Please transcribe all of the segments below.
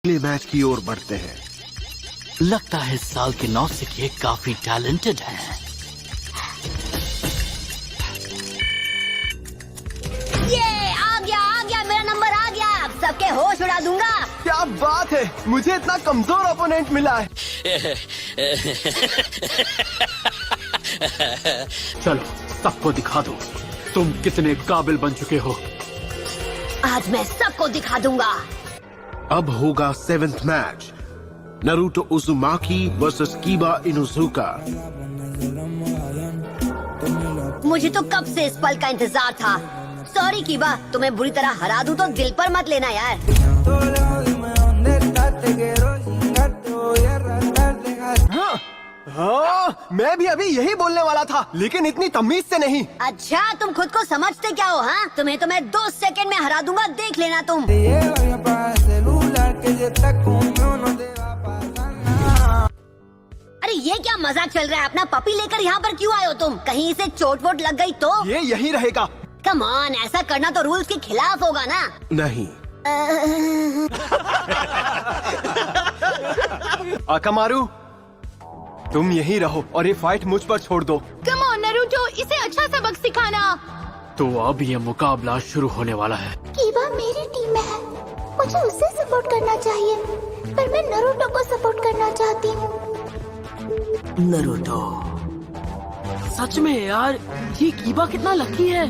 अगले मैच की ओर बढ़ते हैं। लगता है इस साल के नौसिखिए काफी टैलेंटेड हैं। ये आ गया मेरा नंबर आ गया। अब सबके होश उड़ा दूंगा। क्या बात है, मुझे इतना कमजोर ओपोनेंट मिला है। चलो सबको दिखा दो तुम कितने काबिल बन चुके हो। आज मैं सबको दिखा दूंगा। अब होगा 7th match, Naruto Uzumaki versus Kiba Inuzuka. मुझे तो कब से इस पल का इंतजार था। सॉरी कीबा, तुम्हें बुरी तरह हरा दूं तो दिल पर मत लेना यार। हाँ, मैं भी अभी यही बोलने वाला था, लेकिन इतनी तमीज से नहीं। अच्छा, तुम खुद को समझते क्या हो? हाँ, तुम्हें तो मैं 2 सेकंड में हरा दूंगा, देख लेना तुम। अरे ये क्या मजाक चल रहा है? अपना पपी लेकर यहाँ पर क्यों आए हो तुम? कहीं इसे चोट वोट लग गई तो? ये यही रहेगा। कम ऑन, ऐसा करना तो रूल्स के खिलाफ होगा ना। नहीं। आकामारू, तुम यही रहो और ये फाइट मुझ पर छोड़ दो। कम ऑन नारुतो, इसे अच्छा सबक सिखाना। तो अब ये मुकाबला शुरू होने वाला है। कीबा मेरी टीम में है, मुझे उसे सपोर्ट करना चाहिए, पर मैं नारुतो को सपोर्ट करना चाहती हूँ। नारुतो, सच में यार, ये कीबा कितना लकी है।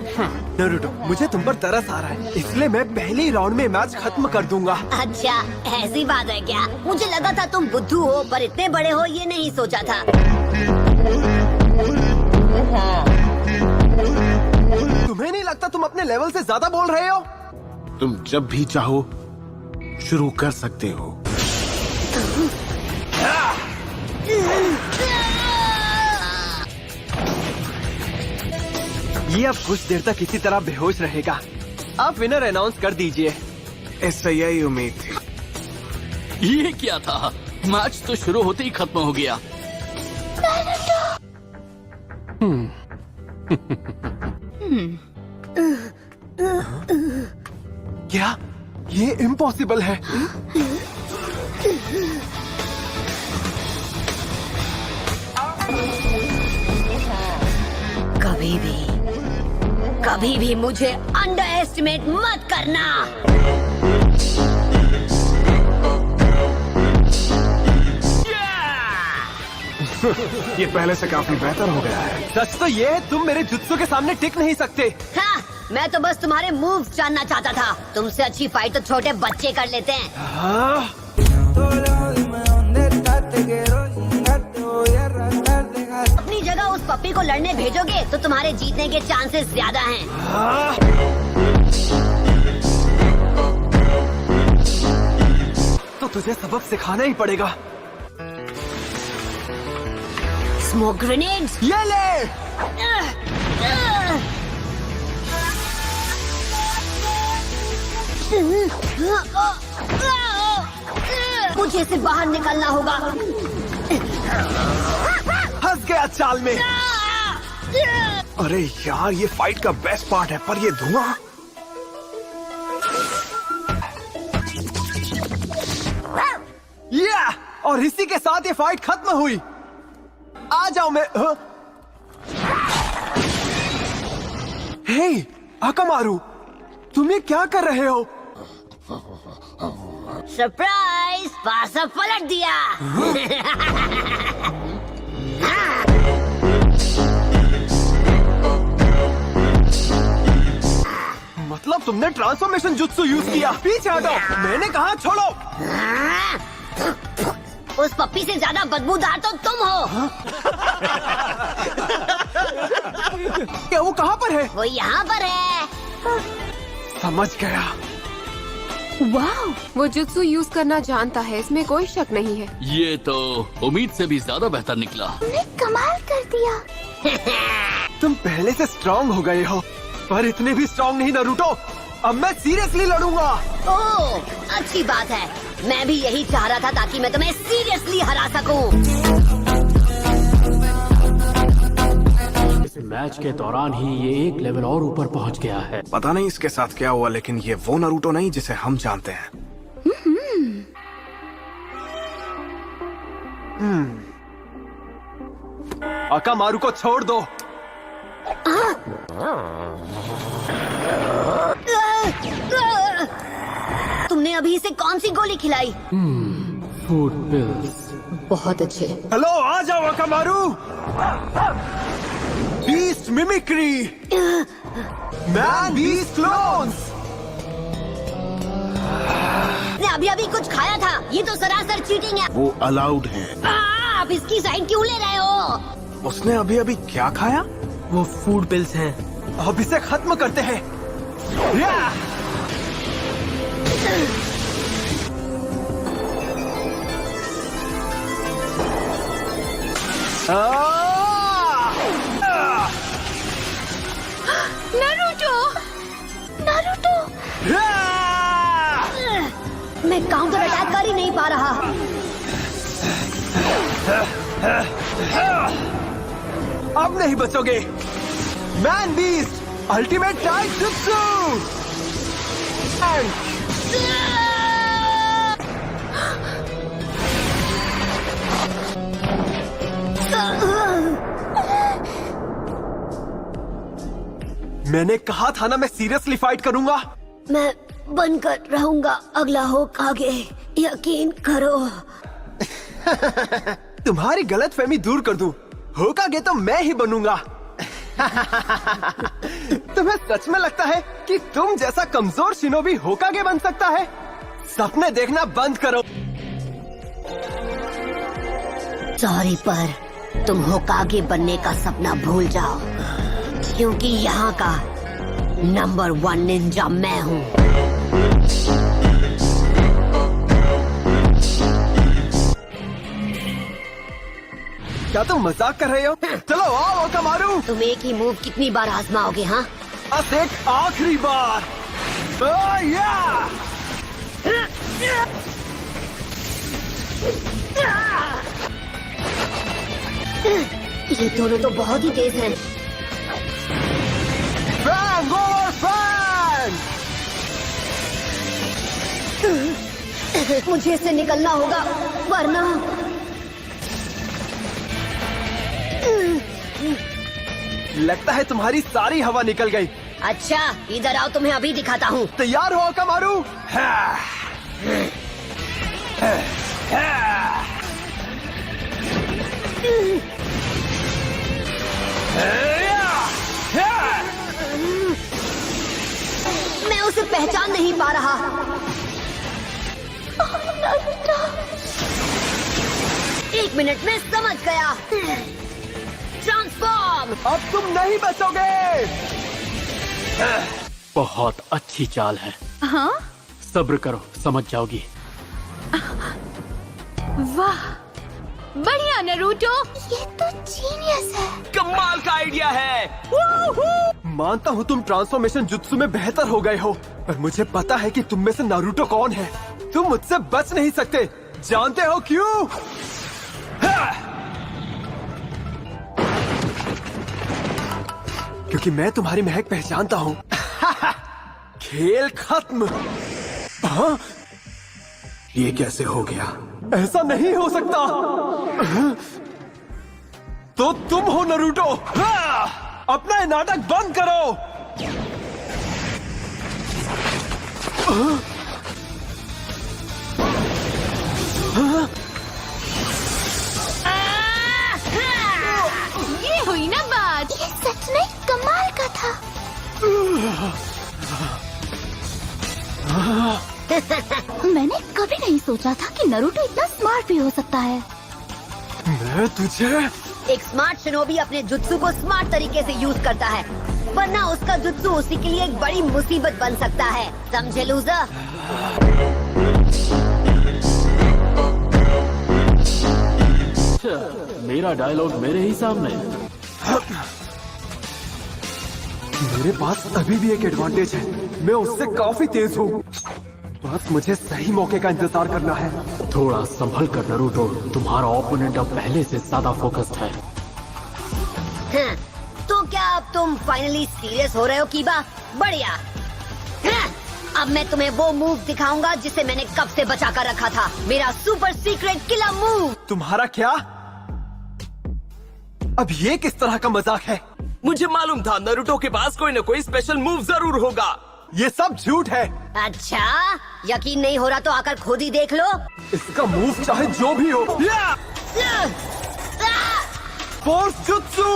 नारुतो, मुझे तुम पर तरस आ रहा है, इसलिए मैं पहले ही राउंड में मैच खत्म कर दूंगा। अच्छा, ऐसी बात है क्या? मुझे लगा था तुम बुद्धू हो, पर इतने बड़े हो ये नहीं सोचा था। तुम्हें नहीं लगता तुम अपने लेवल से ज्यादा बोल रहे हो? तुम जब भी चाहो शुरू कर सकते हो। ये अब कुछ देर तक इसी तरह बेहोश रहेगा। आप विनर अनाउंस कर दीजिए। इससे यही उम्मीद थी। ये क्या था? मैच तो शुरू होते ही खत्म हो गया। क्या ये इम्पॉसिबल है? कभी भी मुझे अंडर एस्टिमेट मत करना। ये पहले से काफी बेहतर हो गया है। सच तो ये है, तुम मेरे जुत्सु के सामने टिक नहीं सकते। हाँ, मैं तो बस तुम्हारे मूव्स जानना चाहता था। तुमसे अच्छी फाइट तो छोटे बच्चे कर लेते हैं। हाँ? अपनी जगह उस पप्पी को लड़ने भेजोगे तो तुम्हारे जीतने के चांसेस ज्यादा हैं। तो तुझे सबक सिखाना ही पड़ेगा। Smoke grenades. ये ले। मुझे इसे बाहर निकलना होगा। फंस गया चाल में। अरे यार, ये फाइट का बेस्ट पार्ट है, पर ये धुआं। या! और इसी के साथ ये फाइट खत्म हुई। आ जाओ मैं। हे आकामारू, तुम ये क्या कर रहे हो? सरप्राइज, पासा पलट दिया। मतलब तुमने ट्रांसफॉर्मेशन जुत्सु यूज किया? पीछे हटो, मैंने कहा छोड़ो। उस पप्पी से ज्यादा बदबूदार तो तुम हो। क्या वो कहाँ पर है? वो यहाँ पर है। समझ गया। वाह, वो जुत्सु यूज करना जानता है, इसमें कोई शक नहीं है। ये तो उम्मीद से भी ज्यादा बेहतर निकला। तुमने कमाल कर दिया। तुम पहले से स्ट्रांग हो गए हो, पर इतने भी स्ट्रांग नहीं नारुतो। अब मैं सीरियसली लड़ूंगा। ओह, अच्छी बात है। मैं भी यही चाह रहा था, ताकि मैं तुम्हें सीरियसली हरा सकूं। इस मैच के दौरान ही ये एक लेवल और ऊपर पहुंच गया है। पता नहीं इसके साथ क्या हुआ, लेकिन ये वो नारुतो नहीं जिसे हम जानते हैं। अकामारू को छोड़ दो। तुमने अभी इसे कौन सी गोली खिलाई? Food pills. बहुत अच्छे। हेलो, आ जाओ Akamaru. Beast mimicry, man beast clones. ने अभी अभी कुछ खाया था। ये तो सरासर चीटिंग है। वो अलाउड है। आप इसकी साइड क्यों ले रहे हो? उसने अभी अभी क्या खाया? वो फूड पिल्स हैं। अब इसे खत्म करते हैं। या! नारुतो! नारुतो! मैं काउंटर अटैक कर ही नहीं पा रहा। अब नहीं बचोगे। Man beast ultimate taijutsu. मैंने कहा था ना मैं सीरियसली फाइट करूंगा। मैं बनकर रहूंगा अगला होकागे, यकीन करो। तुम्हारी गलतफहमी दूर कर दूं। होकागे तो मैं ही बनूंगा। तुम्हें सच में लगता है कि तुम जैसा कमजोर शिनोबी होकागे बन सकता है? सपने देखना बंद करो। सॉरी, पर तुम होकागे बनने का सपना भूल जाओ, क्योंकि यहाँ का नंबर 1 निंजा मैं हूँ। क्या तुम मजाक कर रहे हो? चलो आओ अकामारू। तुम एक ही मूव कितनी बार आजमाओगे? हाँ, बस एक आखिरी बार। या! ये दोनों तो बहुत ही तेज हैं। Fang over fang! मुझे इससे निकलना होगा, वरना लगता है तुम्हारी सारी हवा निकल गई। अच्छा, इधर आओ, तुम्हें अभी दिखाता हूँ। तैयार हो अकामारू? मैं उसे पहचान नहीं पा रहा। एक मिनट में समझ गया। ट्रांसफॉर्म! अब तुम नहीं बचोगे। बहुत अच्छी चाल है। हाँ? सब्र करो, समझ जाओगी। वाह, बढ़िया नारुतो। ये तो जीनियस है। कमाल का आइडिया है। मानता हूँ तुम ट्रांसफॉर्मेशन जुत्सु में बेहतर हो गए हो, पर मुझे पता है कि तुम में से नारुतो कौन है। तुम मुझसे बच नहीं सकते। जानते हो क्यों? क्योंकि मैं तुम्हारी महक पहचानता हूँ। खेल खत्म। हाँ? ये कैसे हो गया? ऐसा नहीं हो सकता। तो तुम हो नारुतो। अपना ये नाटक बंद करो। ये हुई ना बात। ये सच में कमाल का था। मैंने कभी नहीं सोचा था कि नारुतो इतना स्मार्ट भी हो सकता है। मैं तुझे एक स्मार्ट शिनोबी अपने जुत्सु को स्मार्ट तरीके से यूज करता है, वरना उसका जुत्सु उसी के लिए एक बड़ी मुसीबत बन सकता है। समझे लूजर? मेरा डायलॉग मेरे ही सामने। मेरे पास अभी भी एक एडवांटेज है। मैं उससे काफी तेज हूँ। बस मुझे सही मौके का इंतजार करना है। थोड़ा संभल कर नारुतो, तुम्हारा ओपोनेंट अब पहले से ज्यादा फोकस्ड है। हाँ, तो क्या अब तुम फाइनली सीरियस हो रहे हो कीबा? बढ़िया। हाँ, अब मैं तुम्हें वो मूव दिखाऊंगा जिसे मैंने कब से बचा कर रखा था, मेरा सुपर सीक्रेट किलर मूव। तुम्हारा क्या? अब ये किस तरह का मजाक है? मुझे मालूम था नारुतो के पास कोई न कोई स्पेशल मूव जरूर होगा। ये सब झूठ है। अच्छा, यकीन नहीं हो रहा तो आकर खुद ही देख लो। इसका मूव चाहे जो भी हो। Force jutsu.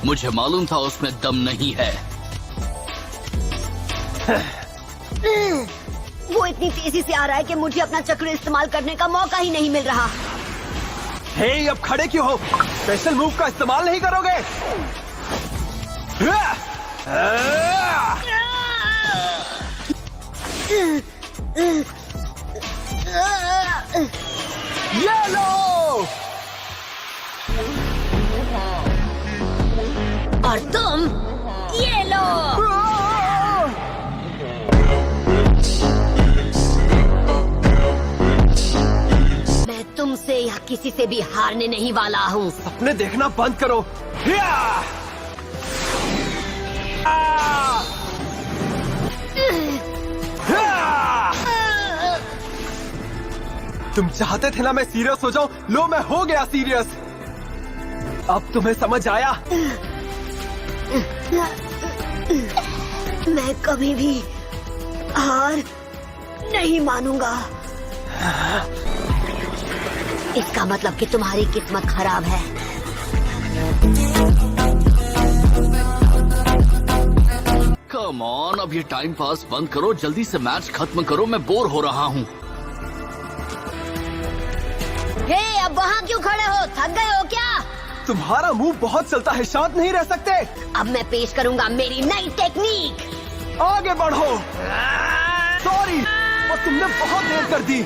मुझे मालूम था उसमें दम नहीं है। वो इतनी तेजी से आ रहा है कि मुझे अपना चक्र इस्तेमाल करने का मौका ही नहीं मिल रहा। हे, अब खड़े क्यों हो? स्पेशल मूव का इस्तेमाल नहीं करोगे? ये लो! और तुम ये लो। मैं तुमसे या किसी से भी हारने नहीं वाला हूँ। सपने देखना बंद करो। तुम चाहते थे ना मैं सीरियस हो जाऊं? लो, मैं हो गया सीरियस। अब तुम्हें समझ आया? मैं कभी भी हार नहीं मानूंगा। इसका मतलब कि तुम्हारी किस्मत खराब है। कम ऑन, अब ये टाइम पास बंद करो, जल्दी से मैच खत्म करो, मैं बोर हो रहा हूँ। हे, अब वहाँ क्यों खड़े हो? थक गए हो क्या? तुम्हारा मुंह बहुत चलता है, शांत नहीं रह सकते। अब मैं पेश करूंगा मेरी नई टेक्निक। आगे बढ़ो। सॉरी, और तुमने बहुत देर कर दी।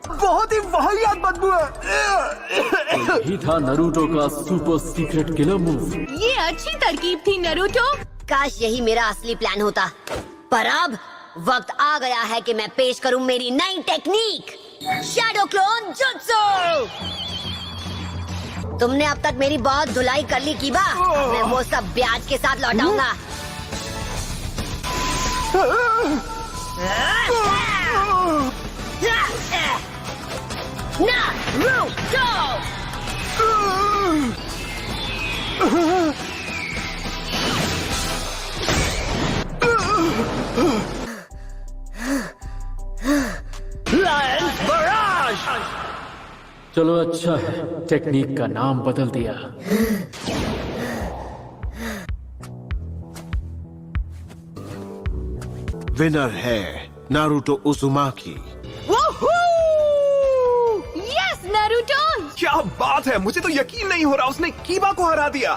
बहुत ही वाहियात बदबू है। ही था नारुतो का सुपर सीक्रेट किलर मूव। ये अच्छी तरकीब थी नारुतो। काश यही मेरा असली प्लान होता, पर अब वक्त आ गया है कि मैं पेश करूं मेरी नई टेक्निक, शैडो क्लोन जुत्सु। तुमने अब तक मेरी बहुत धुलाई कर ली कीबा, मैं वो सब ब्याज के साथ लौटाऊंगा। नारुतो! चलो अच्छा है, टेक्निक का नाम बदल दिया। विनर है नारुतो उजुमाकी। Yes Naruto! क्या बात है, मुझे तो यकीन नहीं हो रहा, उसने कीबा को हरा दिया।